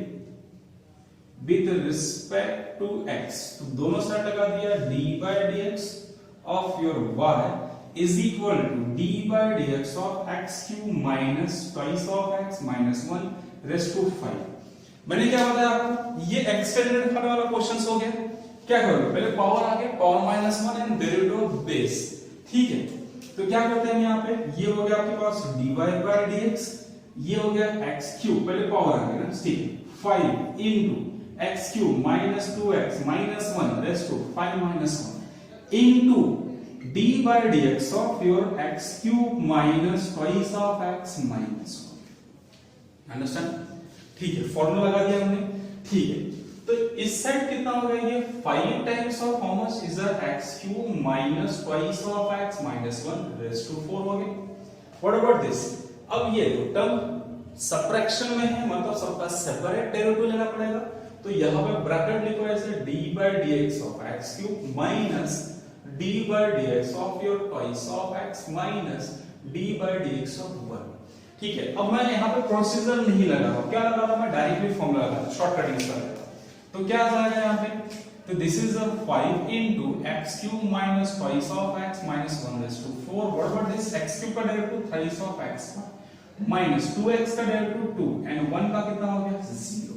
with respect to x, तो दोनों साइड लगा दिया d by dx of your y is equal to d by dx of x cube minus twice of x minus 1 raised to 5। मैंने क्या बताया आपको, ये एक्सटेंडेड फॉर्म वाला क्वेश्चंस हो गया। क्या करोगे, पहले पावर आ गया, power minus 1 and derivative of base. ठीक है, तो क्या करते हैं यहाँ पे, ये हो गया आपके पास dy by dx, ये हो गया x cube, पहले पावर आ गया ना, ठीक है, 5 into x cube minus 2x minus 1 raised to 5 minus 1। into d by dx of your x cube minus twice of x minus 1। Understand? ठीक है, फॉर्मूला लगा दिया हमने। ठीक है, तो इस साइड कितना हो गया ये 5 times of how much is the x cube minus twice of x minus 1 raise to 4 हो गया। What about this? अब ये जो टर्म सबट्रैक्शन में है, मतलब सबका सेपरेट डेरिवेटिव लेना पड़ेगा। तो यहां पे ब्रैकेट लिखो ऐसे d by dx of x cube minus d by dx of your twice of x minus d by dx of 1। ठीक है, अब मैं यहाँ पे प्रोसीजर नहीं लगा रहा हूं, क्या लगा रहा हूं मैं? डायरेक्टली फॉर्मूला लगा रहा हूं, शॉर्टकटिंग कर रहा हूं। तो क्या आ जाएगा यहाँ पे? तो this is a 5 into x cube minus twice of x minus 1 raised to 4। What about this? x cube का derivative thrice of x minus 2x का डेरिवेटिव 2 and 1 का कितना हो गया? 0।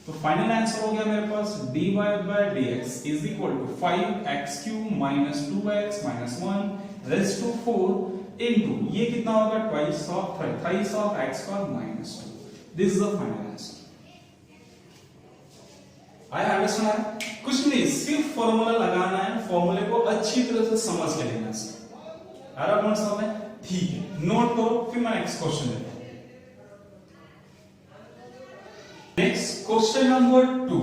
तो फाइनल आंसर हो गया मेरे पास dy by dx is equal to 5x cube minus 2x minus 1 raised to 4 into ये कितना होगा? twice of thrice of x square minus 2। This is the final answer। I understand? कुछ नहीं, सिर्फ फॉर्मूला लगाना है, फॉर्मूले को अच्छी तरह से समझ के लेना है। आ रहा कौन सा है? ठीक है, नोट करो, फिर मैं नेक्स्ट क्वेश्चन लेता हूं। Next question number 2,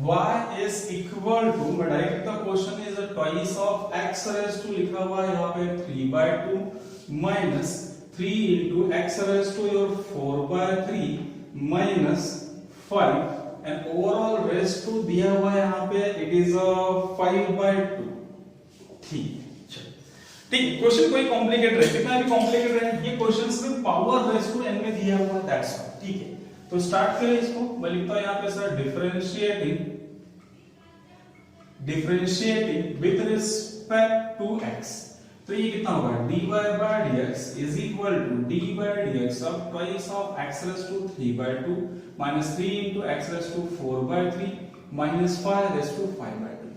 y is equal to, मैं direct the question is twice of x raise to लिखा हुआ है यहाँ पे 3/2 minus 3 into x raise to your 4/3 minus 5 and overall raise to दिया हुआ है यहाँ पे इट इज 5/2। ठीक ठीक, क्वेश्चन कोई कॉम्प्लिकेटेड है, कितना भी कॉम्प्लिकेटेड है, ये क्वेश्चन सिर्फ पावर रेज़ टू n में दिया हुआ है, दैट्स ऑल। ठीक है, तो स्टार्ट करें इसको। मैं लिखता हूं यहाँ पे sir differentiating with respect to x। तो ये कितना होगा? dy by dx is equal to d by dx of twice of x raised to 3/2 minus 3 into x raised to 4/3 minus 5 raised to 5/2।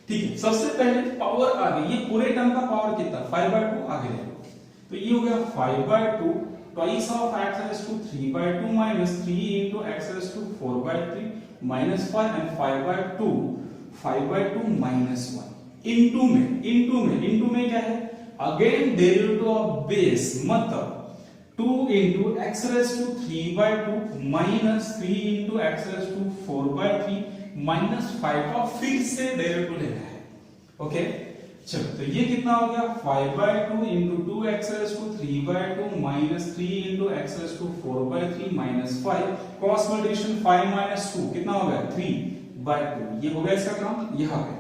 ठीक है, सबसे पहले पावर आ गई, ये पूरे टर्म का पावर कितना? 5/2 आगे ले लो। तो ये हो गया 5/2 twice of x raised to 3/2 minus 3 into x raised to 4/3 minus 5 and 5/2 minus 1 into में क्या है? अगेन डेरिवेटिव ऑफ बेस, मतलब 2 into x raised to 3/2 minus 3 into x raised to 4/3 minus 5 का फिर से डेरिवेटिव लेना है। ओके, चलो, तो ये कितना हो गया? 5/2 into 2x raised to 3/2 minus 3 into x raised to 4/3 minus 5 cross multiplication 5 minus 2 कितना हो गया? 3/2। ये हो गया इसका काम। यहाँ पे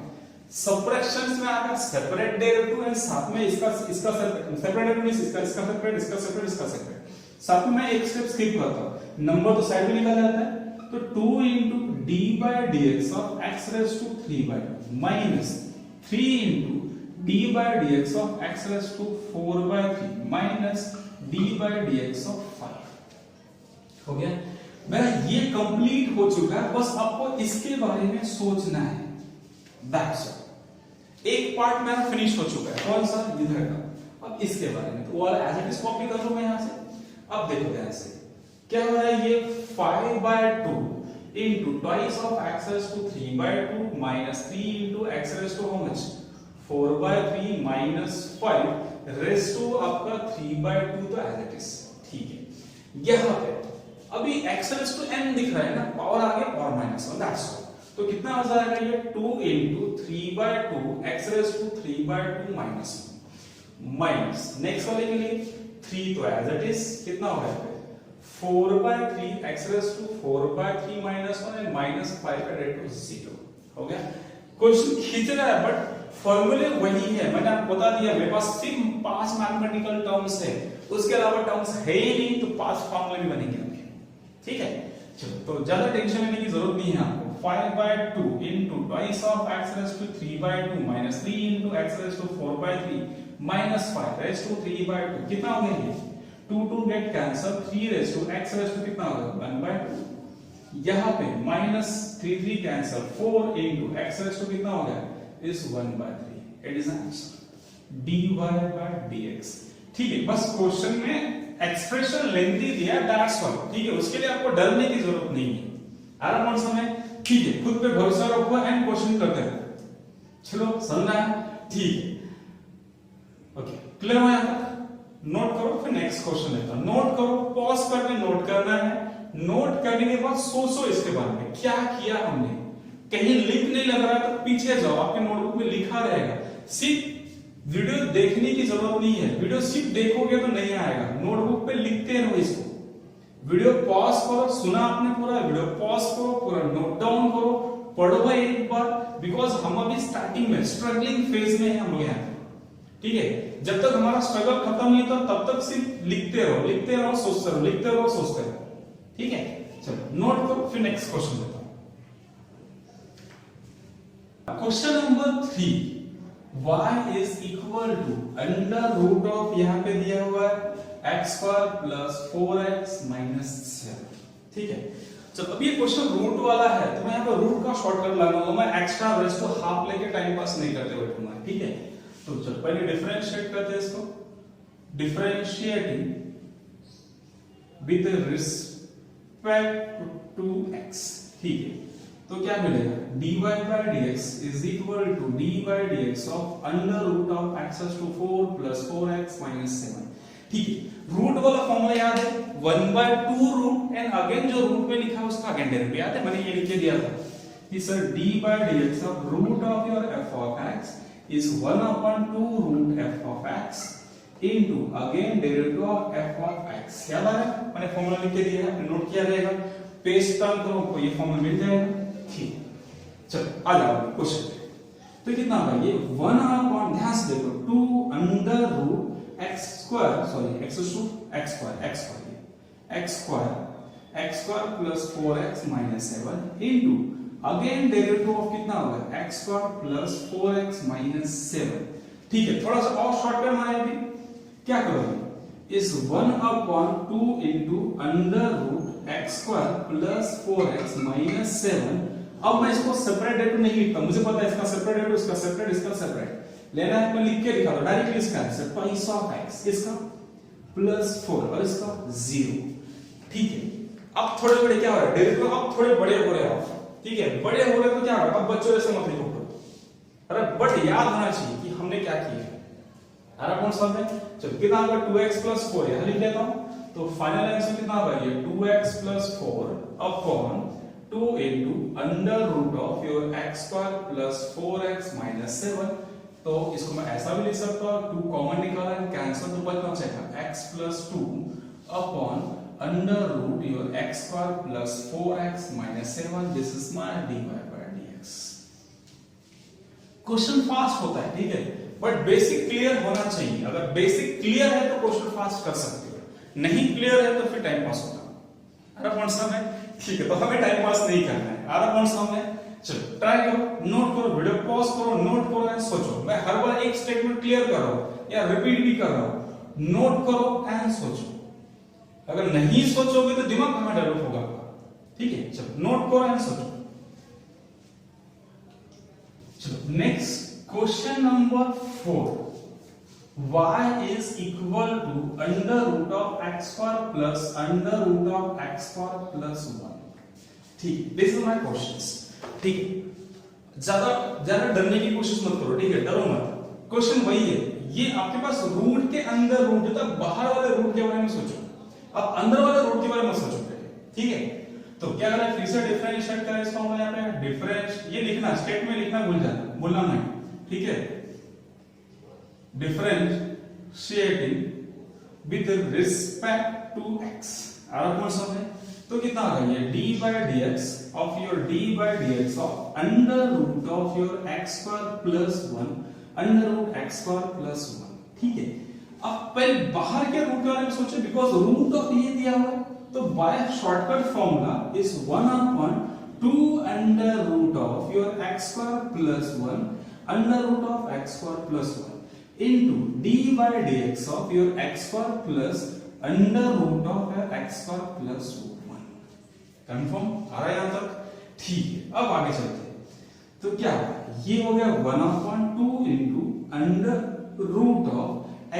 सबट्रैक्शंस में आकर सेपरेट डेरिवेटिव है, साथ में इसका सेपरेट डेरिवेटिव मींस इसका सेपरेट, साथ में मैं एक स्टेप स्किप करता हूं, नंबर तो साइड में लिखा जाता है। तो 2 into d by dx of x raised to 3/2 minus 3 into d by dx of x raised to 4/3 minus d by dx of 5 हो गया। मेरा ये कंप्लीट हो चुका है, बस आपको इसके बारे में सोचना है, दैट्स ऑल। एक पार्ट मेरा फिनिश हो चुका है, कौन सा? इधर का। अब इसके बारे में तो वाला एज इट इज कॉपी कर लूं मैं यहां से। अब देखो ध्यान से क्या हो रहा है, ये 5/2 into twice of x raised to 3/2 minus 3 into x raised to how much? 4/3 minus 5 raised to आपका 3/2 तो एज इट इज। ठीक है, यहां पे अभी x raised to n दिख रहा है ना, पावर आगे और माइनस और दैट्स ऑल। तो कितना हो जाएगा ये? 2 into 3/2 x raised to 3/2 minus next वाले के लिए 3 तो एज इट इज कितना हो गया? 4/3 x raised to 4/3 minus 1 and minus 5 का डेरिवेटिव 0 हो गया। क्वेश्चन खींच रहा है बट फॉर्मूले वही है, मैंने आपको बता दिया। मेरे पास सिर्फ 5 मैथमेटिकल टर्म्स है, उसके अलावा टर्म्स है ही नहीं, तो 5 फॉर्मूले भी बनेंगे आपके। ठीक है, चलो, तो ज्यादा टेंशन लेने की जरूरत नहीं है आपको। 5/2 into twice of x raised to 3/2 minus 3 into x raised to 4/3 minus 5 raised to 3/2 कितना हो गया ये? 2 get cancel, 3 raised to x raised to कितना होगा? 1/2। यहाँ पे minus 3 cancel, 4 into x raised to कितना हो गया? is 1/3। It is answer dy by dx। ठीक है, बस क्वेश्चन में एक्सप्रेशन लेंथी दिया, दैट्स ऑल। ठीक है, उसके लिए आपको डरने की जरूरत नहीं है, आराम से समय। ठीक है, खुद पे भरोसा रखो एंड क्वेश्चन करते रहो। चलो समझना है, ठीक है, ओके क्लियर हो यहाँ तक? नोट करो, फिर नेक्स्ट क्वेश्चन लेता हूं। नोट करो, पॉज करके नोट करना है। नोट करने के बाद सोचो इसके बारे में, क्या किया हमने। कहीं लिंक नहीं लग रहा है तो पीछे जाओ, आपके नोटबुक में लिखा रहेगा। सिर्फ वीडियो देखने की जरूरत नहीं है, वीडियो सिर्फ देखोगे तो नहीं आएगा, नोटबुक पे लिखते रहो इसको। वीडियो पॉज करो, सुना आपने पूरा, वीडियो पॉज करो, पूरा नोट डाउन करो, पढ़ो एक बार, बिकॉज हम अभी स्टार्टिंग में स्ट्रगलिंग फेज में है हम लोग यहाँ, ठीक है। जब तक हमारा स्ट्रगल खत्म नहीं होता तब तक सिर्फ लिखते रहो, सोचते रहो, लिखते रहो, सोचते रहो, ठीक है। चलो नोट करो, फिर नेक्स्ट क्वेश्चन लेता हूं। Question number 3, y is equal to under root of, यहां पे दिया हुआ है x square plus 4x minus 7, ठीक है। चलो अब ये क्वेश्चन रूट वाला है तो मैं यहाँ पे रूट का शॉर्टकट लगाऊंगा, मैं एक्स्ट्रा रेस्ट को हाफ लेके टाइम पास नहीं करते बैठूंगा, ठीक है। तो चलो पहले डिफरेंशिएट करते हैं इसको, differentiating with respect to x, ठीक है। तो क्या मिलेगा, dy by dx is equal to d by dx of under root of x to 4 plus 4x minus 7, ठीक है। रूट वाला फॉर्मूला याद है, 1/2 रूट एंड अगेन जो रूट में लिखा है उसका अगेन डेरिवेटिव याद है, मैंने ये लिख के दिया था कि sir d by dx of root of your f of x is 1/2 root f of x into again derivative of f of x, याद आ रहा है, मैंने फॉर्मूला लिख के दिया है, नोट किया रहेगा, पेस्ट टर्म करो आपको ये फॉर्मूला मिल जाएगा, ठीक। चलो आ जाओ क्वेश्चन पे, तो कितना होगा ये 1/, ध्यान से देखो, 2 under root x square, sorry x two x square plus 4x minus 7 into again derivative of कितना होगा x square plus 4x minus 7, ठीक है। थोड़ा सा और शॉर्टकट मारे अभी क्या करोगे, इस 1/2 into under root x square plus 4x minus 7। अब मैं इसको सेपरेट डेरिवेटिव नहीं लिखता, मुझे पता है इसका सेपरेट डेरिवेटिव, इसका सेपरेट, इसका सेपरेट लेना है, मैं लिख के दिखा दो डायरेक्टली। इसका आंसर ट्वाइस ऑफ x, इसका प्लस 4 और इसका 0, ठीक है। अब थोड़े बड़े क्या हो रहा है डेरिवेटिव, अब थोड़े बड़े हो रहे हैं, ठीक है। बड़े हो रहे तो क्या होगा, अब बच्चों जैसे मत लिखो, अरे बट याद होना चाहिए कि हमने क्या किया है, अरे कौन सा है। चलो कितना होगा 2x प्लस 4, यहां लिख लेता हूं, तो फाइनल आंसर कितना होगा ये 2x plus 4 upon 2 into under root of your x square plus 4x minus 7। तो इसको मैं ऐसा भी लिख सकता हूं, 2 कॉमन निकाला है, कैंसिल तो बचना चाहिए x plus 2 upon under root your x square plus 4x minus 7, this is my dy by dx। Question fast होता है, ठीक है, बट बेसिक क्लियर होना चाहिए। अगर बेसिक क्लियर है तो क्वेश्चन फास्ट कर सकते हो, नहीं क्लियर है तो फिर टाइम पास होगा। अरे कौन सा है, ठीक है, तो हमें टाइम पास नहीं करना है। आधा कौन सा है, चलो ट्राई करो, नोट करो, वीडियो पॉज करो, नोट करो एंड सोचो। मैं हर बार एक स्टेटमेंट क्लियर कर रहा हूं या रिपीट भी कर रहा हूं, नोट करो एंड सोचो। अगर नहीं सोचोगे तो दिमाग कहां डेवलप होगा आपका, ठीक है। चलो नोट करो एंड सोचो। चलो next question number 4, y is equal to under root of x square plus under root of x square plus 1, ठीक। दिस इज माय क्वेश्चंस, ठीक है। ज्यादा डरने की कोशिश मत करो, ठीक है, डरो मत। क्वेश्चन वही है, ये आपके पास रूट के अंदर रूट होता है, बाहर वाले रूट के बारे में सोचो, अब अंदर वाले रूट के बारे में सोचोगे, ठीक है। तो क्या करना है, फिर से डिफरेंशिएट करें इसको, हम यहां पे डिफरेंस ये लिखना, स्टेट में लिखना भूलना नहीं, ठीक है। Differentiating with respect to x, और कौन सा है, तो कितना आ गया ये d by dx of your d by dx of under root of your x square plus 1 under root x square plus 1, ठीक है। अब पहले बाहर के रूट के बारे में सोचो, बिकॉज रूट ऑफ ये दिया हुआ है, तो by shortcut formula is 1/2 under root of your x square plus 1 under root of x square plus 1 into d by dx of your x square plus under root of your x square plus 1। Confirm आ रहा है यहां तक, ठीक है। अब आगे चलते हैं, तो क्या ये हो गया 1/2 into under root of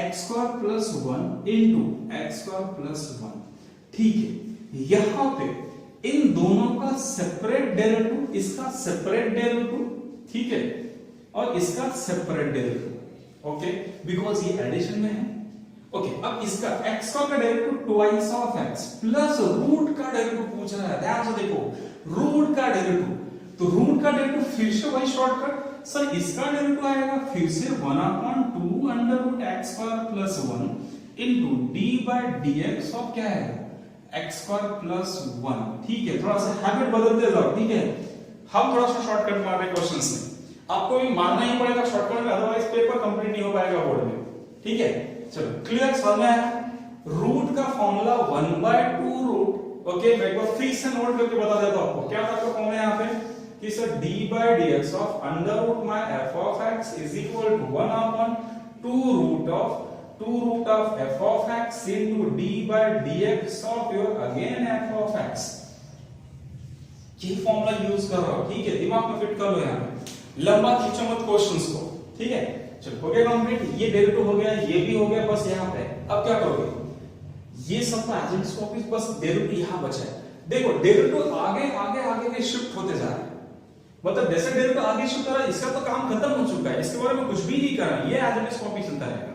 x square plus 1 into x square plus 1, ठीक है। यहां पे इन दोनों का सेपरेट डेरिवेटिव, इसका सेपरेट डेरिवेटिव, ठीक है, और इसका सेपरेट डेरिवेटिव, ओके, बिकॉज ये एडिशन में है। ओके, अब इसका x का derivative twice of x plus root का डेरिवेटिव पूछ रहा है। ध्यान से देखो, रूट का डेरिवेटिव, तो रूट का डेरिवेटिव फिर से वही शॉर्टकट सर, इसका डेरिवेटिव आएगा फिर से 1/2 under root x square plus 1 into d by dx of क्या है x स्क्वायर प्लस 1। ठीक है, थोड़ा सा हैबिट बदलते जाओ। ठीक है, हम थोड़ा सा शॉर्टकट मार रहे हैं क्वेश्चंस में, आपको भी मारना ही पड़ेगा शॉर्टकट में, अदरवाइज पेपर कंप्लीट नहीं हो पाएगा बोर्ड में। ठीक है, चलो क्लियर समझ में आया। रूट का फॉर्मूला 1/2 रूट, ओके, मैं एक बार फिर से नोट करके बता देता हूं आपको क्या था का फॉर्मूला यहां पे कि सर d by dx ऑफ under root my f of x is equal to 1/2 root of f of x into d by dx of your again f of x। ये फॉर्मूला यूज कर रहा हूं। ठीक है, दिमाग में फिट कर लो, यहां पे लंबा खींचो मत क्वेश्चंस को। ठीक है, चलो हो गया कंप्लीट, ये डेरिवेटिव हो गया, ये भी हो गया, बस यहां पे अब क्या करोगे, ये सब का एजेंट्स कॉपीज, बस डेरिवेटिव यहां बचा है। देखो डेरिवेटिव आगे आगे आगे में शिफ्ट होते जा रहा है, मतलब जैसे डेरिवेटिव आगे शिफ्ट कर रहा है, इसका तो काम खत्म हो चुका है, इसके बारे में कुछ भी नहीं करना, ये एजेंट्स कॉपी चलता रहेगा।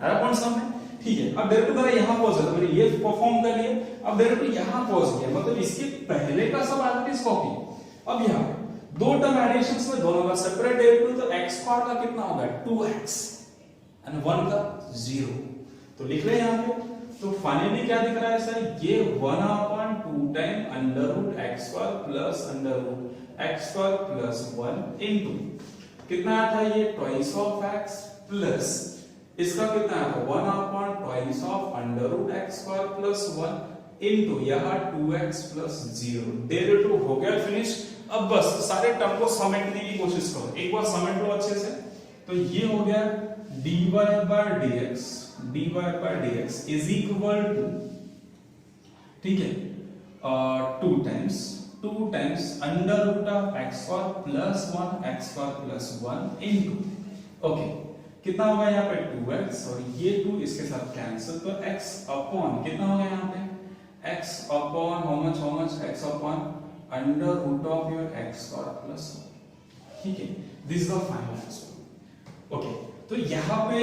आया पॉइंट समझ? ठीक है, अब डेरिवेटिव जरा यहां पहुंच गया, मैंने ये परफॉर्म कर लिया, अब डेरिवेटिव यहां पहुंच गया, मतलब इसके पहले का सब एजेंट्स कॉपी। अब यहां दो टर्म एडिशंस में दोनों का सेपरेट डेरिवेटिव, तो x स्क्वायर का कितना होगा 2x एंड 1 का 0, तो लिख रहे हैं यहां पे। तो फाइनली क्या दिख रहा है सर, ये 1/2 time under root x square plus under root x square plus 1 into कितना आता है ये ट्वाइस ऑफ x प्लस इसका कितना आता है 1/2 of under root x square plus 1 into यहां 2x प्लस 0। डेरिवेटिव हो गया फिनिश। अब बस सारे टर्म को समेटने की कोशिश करो, एक बार समेट लो अच्छे से। तो ये हो गया dy by dx is equal to, ठीक है, 2 times under root of x square plus 1 x square plus 1 into, okay, कितना होगा यहाँ पे 2x और ये 2 इसके साथ कैंसिल, तो x अपॉन कितना होगा यहाँ पे x upon how much x upon under root of your x square plus 1। ठीक है, this is the final answer. Okay, तो यहाँ पे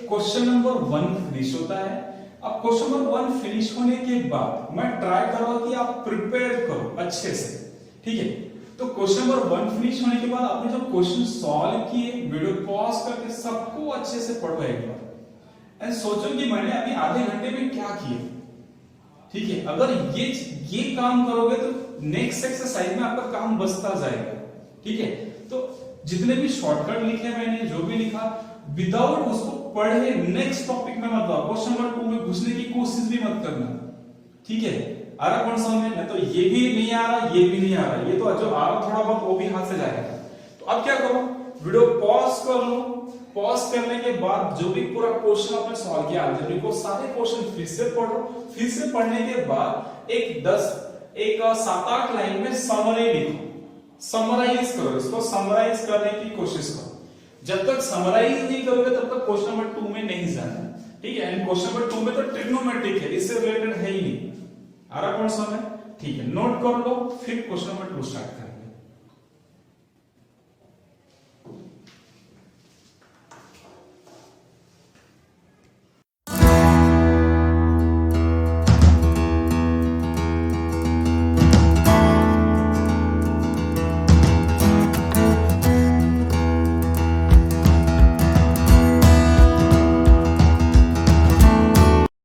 क्वेश्चन नंबर 1 फिनिश होता है। अब क्वेश्चन नंबर 1 फिनिश होने के बाद मैं ट्राई कर रहा हूं कि आप प्रिपेयर करो अच्छे से। ठीक है, तो क्वेश्चन नंबर 1 फिनिश होने के बाद आपने जो क्वेश्चन सॉल्व किए, वीडियो पॉज करके सबको अच्छे से पढ़ो एक बार एंड सोचो कि मैंने अभी आधे घंटे में क्या किया। ठीक है, अगर ये काम करोगे तो नेक्स्ट एक्सरसाइज में आपका काम बचता जाएगा। ठीक है, तो जितने भी शॉर्टकट लिखे मैंने, जो भी लिखा, विदाउट उसको पढ़े नेक्स्ट टॉपिक में मत जाओ, क्वेश्चन नंबर 2 में घुसने की कोशिश भी मत करना। ठीक है, आ रहा कौन समझ में? तो ये भी नहीं आ रहा, ये भी नहीं आ रहा, ये तो जो आ रहा थोड़ा बहुत वो भी हाथ से जाएगा। तो अब क्या करो, वीडियो पॉज कर लो, पॉज करने के बाद जो भी पूरा क्वेश्चन आपने सॉल्व किया अलजेब्रिक को, सारे क्वेश्चन फिर से पढ़ो, फिर से पढ़ने के बाद एक 7-8 लाइन में समरी लिखो, समराइज करो, इसको समराइज करने की कोशिश करो। जब तक समराइज नहीं करोगे तब तक क्वेश्चन नंबर 2 में नहीं जाना। ठीक है, एंड क्वेश्चन नंबर 2 में तो ट्रिग्नोमेट्रिक है, इससे रिलेटेड है ही नहीं। आ रहा कौन सा है? ठीक है, नोट कर लो, फिर क्वेश्चन नंबर 2 स्टार्ट करें।